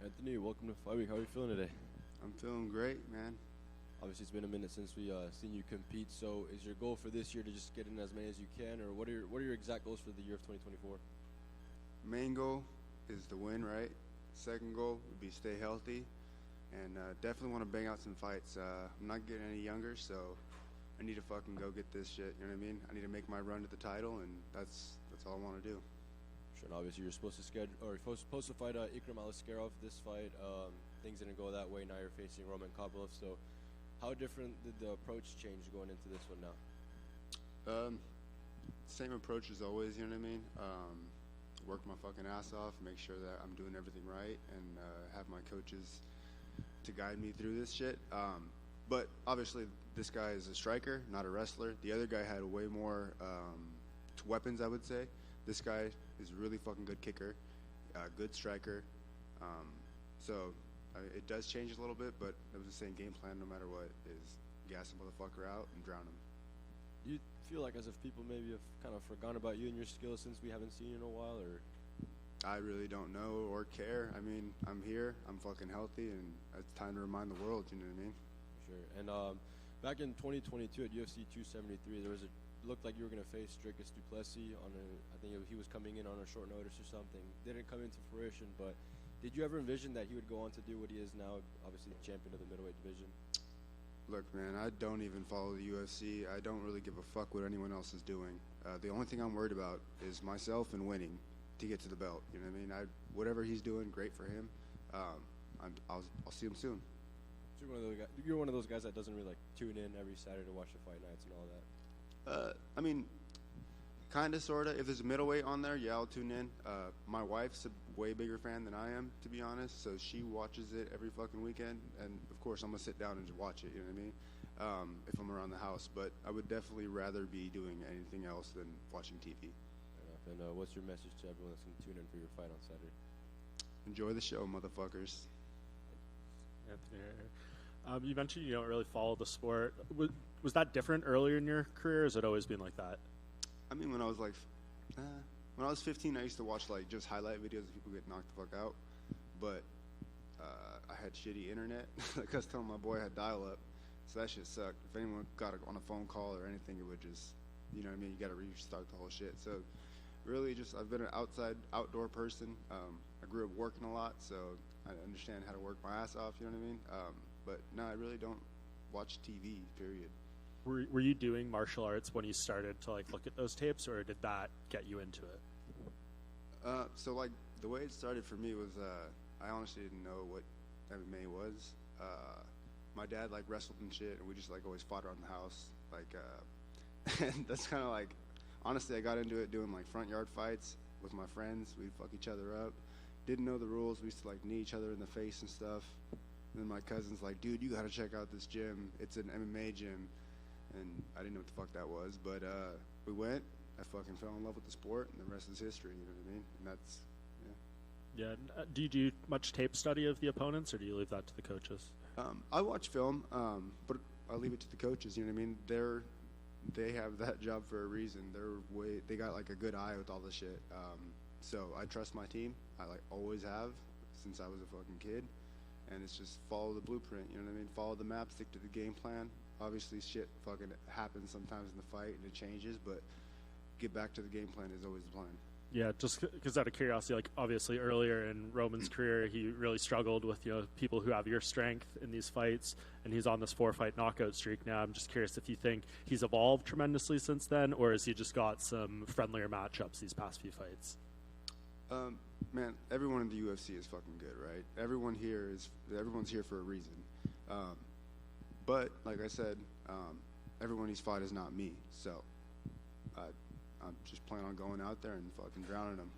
Anthony, welcome to Fight Week. How are you feeling today? I'm feeling great, man. Obviously, it's been a minute since we seen you compete. So, is your goal for this year to just get in as many as you can, or what are your exact goals for the year of 2024? Main goal is to win, right? Second goal would be stay healthy, and definitely want to bang out some fights. I'm not getting any younger, so I need to fucking go get this shit. You know what I mean? I need to make my run to the title, and that's all I want to do. Sure. And obviously, you're supposed to fight Ikram Aliskerov this fight. Things didn't go that way. Now you're facing Roman Kopylov. So, how different did the approach change going into this one now? Same approach as always. You know what I mean? Work my fucking ass off, make sure that I'm doing everything right, and have my coaches to guide me through this shit. But obviously, this guy is a striker, not a wrestler. The other guy had way more weapons, I would say. This guy is a really fucking good kicker, good striker. It does change a little bit, but it was the same game plan no matter what, is gas the motherfucker out and drown him. Do you feel like as if people maybe have kind of forgotten about you and your skills since we haven't seen you in a while, or? I really don't know or care. I mean, I'm here, I'm fucking healthy, and it's time to remind the world, you know what I mean? Sure. And back in 2022 at UFC 273, looked like you were going to face Dricus du Plessis he was coming in on a short notice or something. Didn't come into fruition, but did you ever envision that he would go on to do what he is now, obviously the champion of the middleweight division? Look, man, I don't even follow the UFC. I don't really give a fuck what anyone else is doing. The only thing I'm worried about is myself and winning to get to the belt. You know what I mean? Whatever he's doing, great for him. I'll see him soon. So you're one of those guys that doesn't really tune in every Saturday to watch the fight nights and all that. I mean, kind of, sort of. If there's a middleweight on there, yeah, I'll tune in. My wife's a way bigger fan than I am, to be honest, so she watches it every fucking weekend, and of course I'm going to sit down and just watch it, you know what I mean, if I'm around the house, but I would definitely rather be doing anything else than watching TV. Fair enough. And what's your message to everyone that's going to tune in for your fight on Saturday? Enjoy the show, motherfuckers. Anthony, you mentioned you don't really follow the sport. Was that different earlier in your career, or has it always been like that? I mean, when I was 15, I used to watch just highlight videos of people get knocked the fuck out. But I had shitty internet. Like I was telling my boy, I had dial-up, so that shit sucked. If anyone got on a phone call or anything, it would just, you know what I mean? You got to restart the whole shit. So really, I've been an outdoor person. I grew up working a lot, so I understand how to work my ass off. You know what I mean? But no, I really don't watch TV. Period. Were you doing martial arts when you started to look at those tapes, or did that get you into it? So the way it started for me was I honestly didn't know what MMA was. My dad wrestled and shit, and we just always fought around the house. And that's kind of honestly, I got into it doing front yard fights with my friends. We'd fuck each other up. Didn't know the rules. We used to knee each other in the face and stuff. And then my cousin's dude, you gotta check out this gym. It's an MMA gym. And I didn't know what the fuck that was, but we went. I fucking fell in love with the sport, and the rest is history. You know what I mean? And that's, yeah. Yeah. Do you do much tape study of the opponents, or do you leave that to the coaches? I watch film, but I leave it to the coaches. You know what I mean? They have that job for a reason. They got a good eye with all this shit. So I trust my team. I always have since I was a fucking kid, and it's just follow the blueprint. You know what I mean? Follow the map, stick to the game plan. Obviously, shit fucking happens sometimes in the fight and it changes, but get back to the game plan is always the plan. Yeah, just because out of curiosity, obviously earlier in Roman's career, he really struggled with people who have your strength in these fights, and he's on this 4-fight knockout streak now. I'm just curious if you think he's evolved tremendously since then, or has he just got some friendlier matchups these past few fights? Man, everyone in the UFC is fucking good, right? Everyone's here for a reason. But like I said, everyone he's fought is not me, so I'm just planning on going out there and fucking drowning him.